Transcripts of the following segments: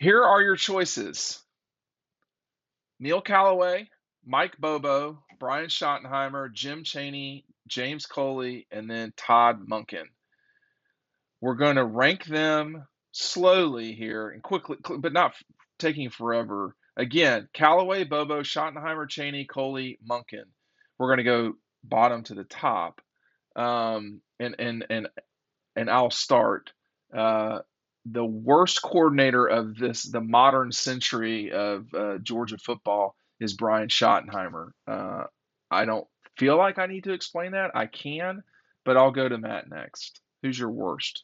Here are your choices: Neil Callaway, Mike Bobo, Brian Schottenheimer, Jim Chaney, James Coley, and then Todd Monken. We're going to rank them slowly here and quickly, but not taking forever. Again, Callaway, Bobo, Schottenheimer, Chaney, Coley, Monken. We're going to go bottom to the top, and I'll start. The worst coordinator of the modern century of Georgia football is Brian Schottenheimer. I don't feel like I need to explain that. I can, but I'll go to Matt next. Who's your worst?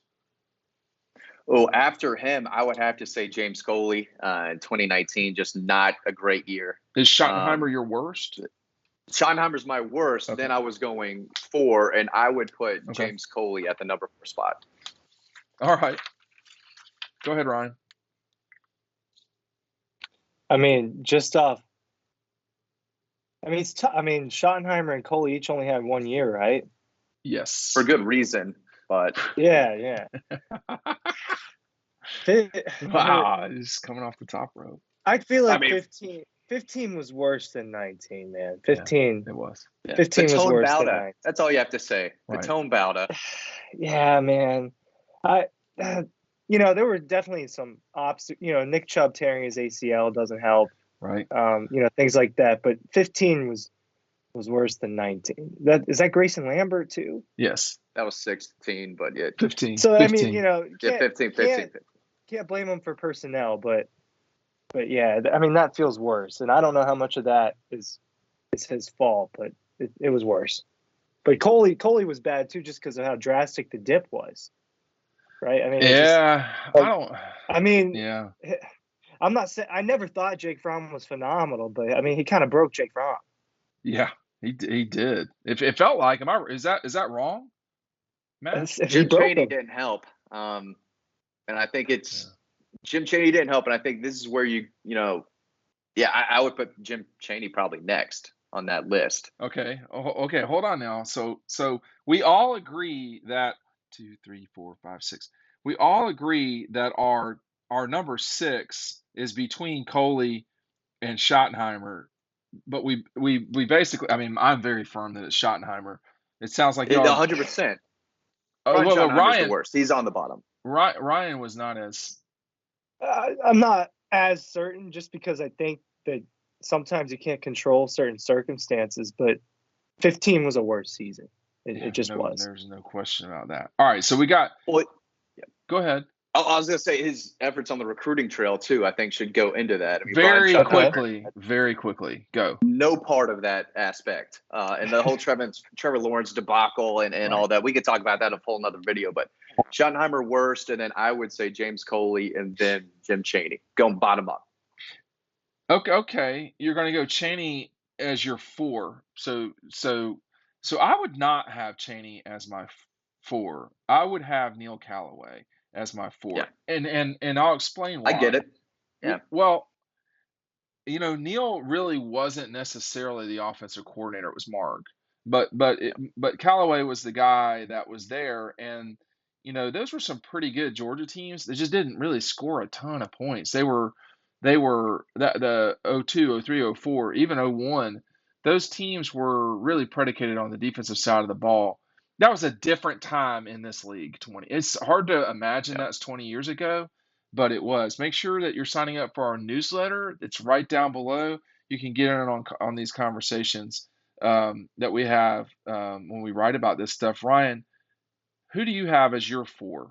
Oh, after him, I would have to say James Coley in 2019. Just not a great year. Is Schottenheimer your worst? Schottenheimer's my worst. Okay. Then I was going 4, and I would put Okay. James Coley at the number 4 spot. All right. Go ahead, Ryan. I mean, just off. I mean, Schottenheimer and Coley each only had 1 year, right? Yes. For good reason, but yeah. Wow, just coming off the top rope. I feel like 15 was worse than 19, man. 15. Yeah, it was. Yeah. 15 was worse than 19. That's all you have to say. Right. The tone bowda. Yeah, man. There were definitely some obstacles. Nick Chubb tearing his ACL doesn't help. Right. Things like that. But 15 was worse than 19. Is that Grayson Lambert too? Yes. That was 16, but yeah. 15. So 15. I mean, 15. Can't blame him for personnel, but yeah, I mean that feels worse, and I don't know how much of that is his fault, but it was worse. But Coley was bad too, just because of how drastic the dip was, right? I mean, I'm not saying I never thought Jake Fromm was phenomenal, but I mean he kind of broke Jake Fromm. Yeah, he did. It felt like is that wrong, Matt? Jim Chaney didn't help, and I think it's. Jim Chaney didn't help, and I think this is where I would put Jim Chaney probably next on that list. Okay, hold on now. So we all agree that 2, 3, 4, 5, 6. We all agree that our number 6 is between Coley and Schottenheimer, but we basically, I mean, I'm very firm that it's Schottenheimer. It sounds like 100%. Ryan's the worst. He's on the bottom. Ryan was not as. I'm not as certain, just because I think that sometimes you can't control certain circumstances, but 15 was a worse season. It just was. There's no question about that. All right, so we got. Go ahead. I was going to say his efforts on the recruiting trail too, I think, should go into that. I mean, very quickly, go. No part of that aspect, and the whole Trevor Lawrence debacle and all that. We could talk about that in a whole nother video, but Schottenheimer worst, and then I would say James Coley, and then Jim Chaney, going bottom up. Okay, you're going to go Chaney as your 4. So I would not have Chaney as my 4. I would have Neil Callaway as my 4. Yeah. And I'll explain why. I get it. Yeah. Well, Neil really wasn't necessarily the offensive coordinator. It was Mark. But Callaway was the guy that was there, and those were some pretty good Georgia teams. They just didn't really score a ton of points. They were the 02, 03, 04, even 01. Those teams were really predicated on the defensive side of the ball. That was a different time in this league. It's hard to imagine that's 20 years ago, but it was. Make sure that you're signing up for our newsletter. It's right down below. You can get in on these conversations that we have when we write about this stuff. Ryan, who do you have as your 4?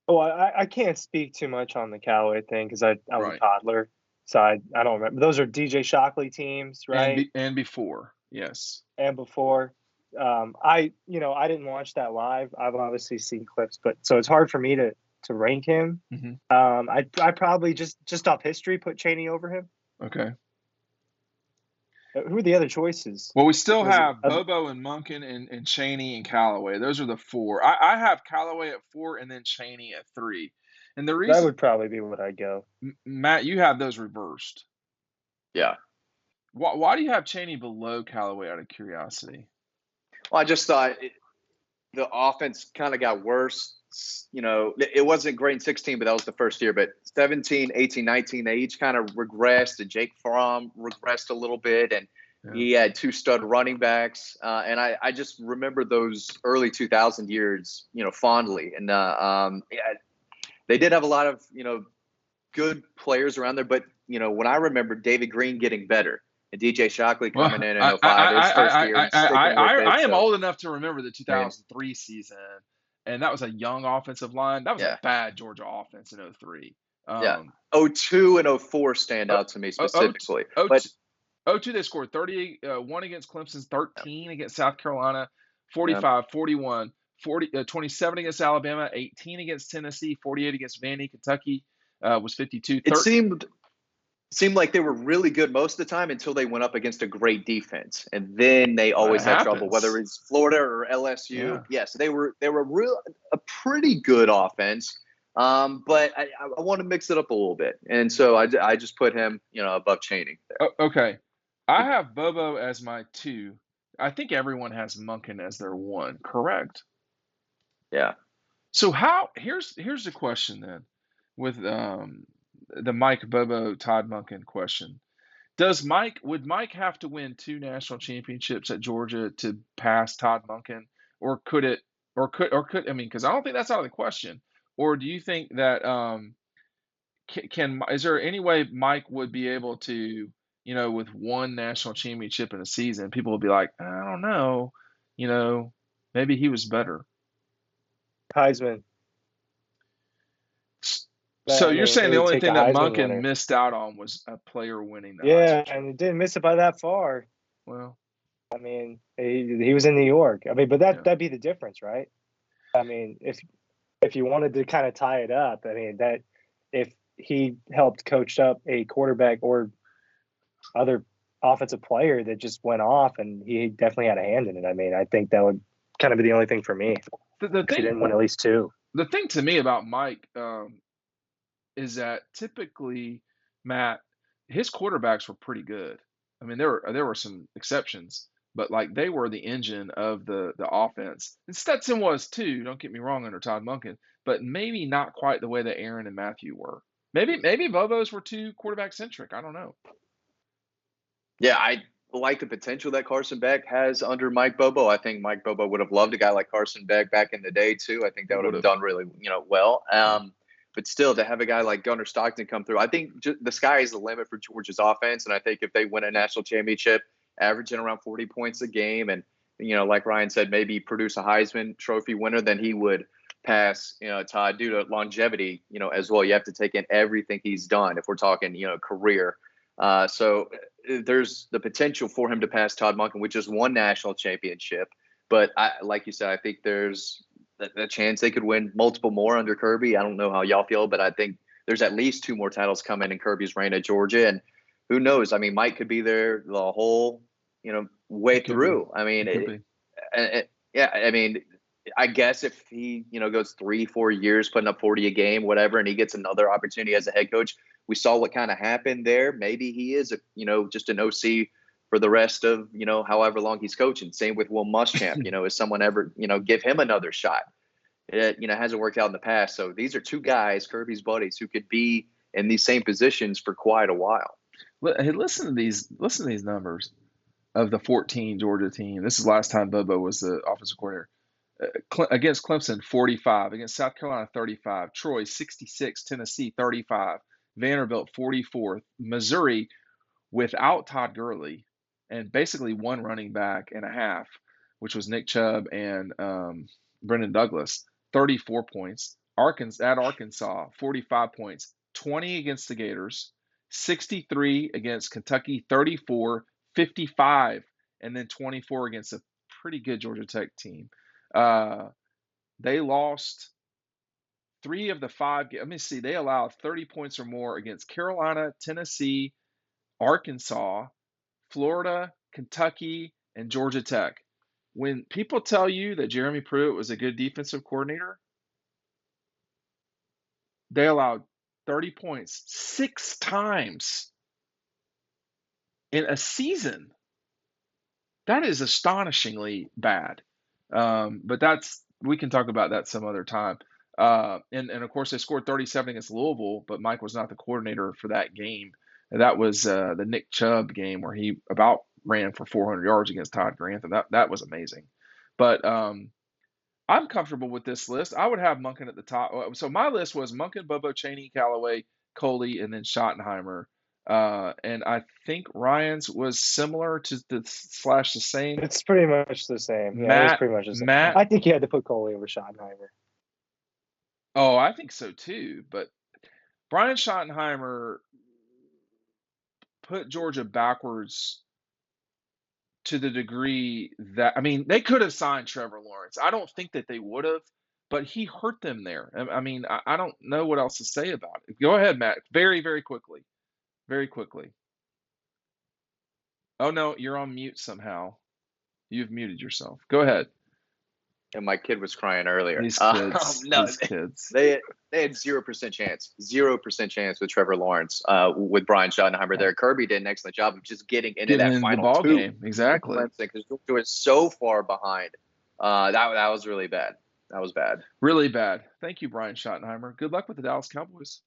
Oh, I can't speak too much on the Callaway thing because I was a toddler, so I don't remember. Those are DJ Shockley teams, right? And before, yes. And before. I didn't watch that live. I've obviously seen clips, but so it's hard for me to rank him. Mm-hmm. I probably just off history put Chaney over him. Okay. Who are the other choices? Well, we still have Bobo and Monken and Chaney and Callaway. Those are the 4. I have Callaway at 4 and then Chaney at 3. And the reason that would probably be what I'd go. Matt, you have those reversed. Yeah. Why do you have Chaney below Callaway, out of curiosity? Well, I just thought the offense kind of got worse it wasn't great in 16, but that was the first year. But 17, 18, 19, they each kind of regressed. And Jake Fromm regressed a little bit, and he had 2 stud running backs. And I just remember those early 2000 years, fondly. And they did have a lot of, good players around there. But, when I remember David Green getting better and DJ Shockley coming in I, 05, his first year, and sticking with it. I am So, old enough to remember the 2003 season, and that was a young offensive line. That was a bad Georgia offense in 03. Yeah. 02 and 04 stand out to me specifically. But 02, they scored 31 against Clemson, 13 against South Carolina, 45, 41, 27 against Alabama, 18 against Tennessee, 48 against Vandy. Kentucky was 52. It seemed like they were really good most of the time until they went up against a great defense, and then they always had trouble, whether it's Florida or LSU. Yeah. Yes, they were a pretty good offense, but I want to mix it up a little bit, and so I just put him above Channing there. Okay, I have Bobo as my 2. I think everyone has Monken as their 1, correct? Yeah. So here's the question then, with the Mike Bobo Todd Monken question. Would Mike have to win 2 national championships at Georgia to pass Todd Monken, or could I mean, because I don't think that's out of the question. Or do you think that is there any way Mike would be able to, with 1 national championship in a season, people would be like, I don't know, maybe he was better. Heisman. So you're saying the only thing that Monken missed out on was a player winning the Heisman. And he didn't miss it by that far. Well, I mean, he was in New York. I mean, but that'd be the difference, right? I mean, if you wanted to kind of tie it up, I mean, that if he helped coach up a quarterback or other offensive player that just went off, and he definitely had a hand in it. I mean, I think that would kind of be the only thing for me. The thing, if he didn't win at least 2. The thing to me about Mike is that typically, Matt, his quarterbacks were pretty good. I mean, there were some exceptions, but like they were the engine of the offense. And Stetson was too. Don't get me wrong, under Todd Monken, but maybe not quite the way that Aaron and Matthew were. Maybe Bobo's were too quarterback centric. I don't know. Yeah, I like the potential that Carson Beck has under Mike Bobo. I think Mike Bobo would have loved a guy like Carson Beck back in the day too. I think that would have done really well. But still, to have a guy like Gunnar Stockton come through, I think the sky is the limit for Georgia's offense. And I think if they win a national championship, averaging around 40 points a game, and like Ryan said, maybe produce a Heisman Trophy winner, then he would pass Todd due to longevity. As well, you have to take in everything he's done if we're talking career. So there's the potential for him to pass Todd Monken, which is 1 national championship. But like you said, I think there's a chance they could win multiple more under Kirby. I don't know how y'all feel, but I think there's at least 2 more titles coming in Kirby's reign at Georgia. And who knows? I mean, Mike could be there the whole, way through. I mean, I mean, I guess if he, goes 3-4 years putting up 40 a game, whatever, and he gets another opportunity as a head coach, we saw what kind of happened there. Maybe he is just an OC for the rest of, however long he's coaching. Same with Will Muschamp. Is someone ever, give him another shot? It, hasn't worked out in the past. So these are 2 guys, Kirby's buddies, who could be in these same positions for quite a while. Hey, listen to these numbers of the 14 Georgia team. This is the last time Bobo was the offensive coordinator. Against Clemson, 45. Against South Carolina, 35. Troy, 66. Tennessee, 35. Vanderbilt, 44. Missouri, without Todd Gurley, and basically 1 running back and a half, which was Nick Chubb and Brendan Douglas, 34 points. Arkansas, 45 points. 20 against the Gators, 63 against Kentucky, 34, 55, and then 24 against a pretty good Georgia Tech team. They lost 3 of the 5. Let me see. They allowed 30 points or more against Carolina, Tennessee, Arkansas, Florida, Kentucky, and Georgia Tech. When people tell you that Jeremy Pruitt was a good defensive coordinator, they allowed 30 points 6 times in a season. That is astonishingly bad. But we can talk about that some other time. And of course they scored 37 against Louisville, but Mike was not the coordinator for that game. And that was the Nick Chubb game where he about ran for 400 yards against Todd Grantham. That was amazing. But I'm comfortable with this list. I would have Monken at the top. So my list was Monken, Bobo, Chaney, Callaway, Coley, and then Schottenheimer. And I think Ryan's was similar to the slash the same. It's pretty much the same. Yeah, it was pretty much the same. I think you had to put Coley over Schottenheimer. Oh, I think so too. But Brian Schottenheimer put Georgia backwards to the degree that, I mean, they could have signed Trevor Lawrence. I don't think that they would have, but he hurt them there. I mean, I don't know what else to say about it. Go ahead, Matt. Very, very quickly. Very quickly. Oh, no, you're on mute somehow. You've muted yourself. Go ahead. And my kid was crying earlier. These kids. No, these kids. They had 0% chance. 0% chance with Trevor Lawrence, with Brian Schottenheimer there. Kirby did an excellent job of just getting into that final ball two game. Exactly. Because Georgia was so far behind. That was really bad. That was bad. Really bad. Thank you, Brian Schottenheimer. Good luck with the Dallas Cowboys.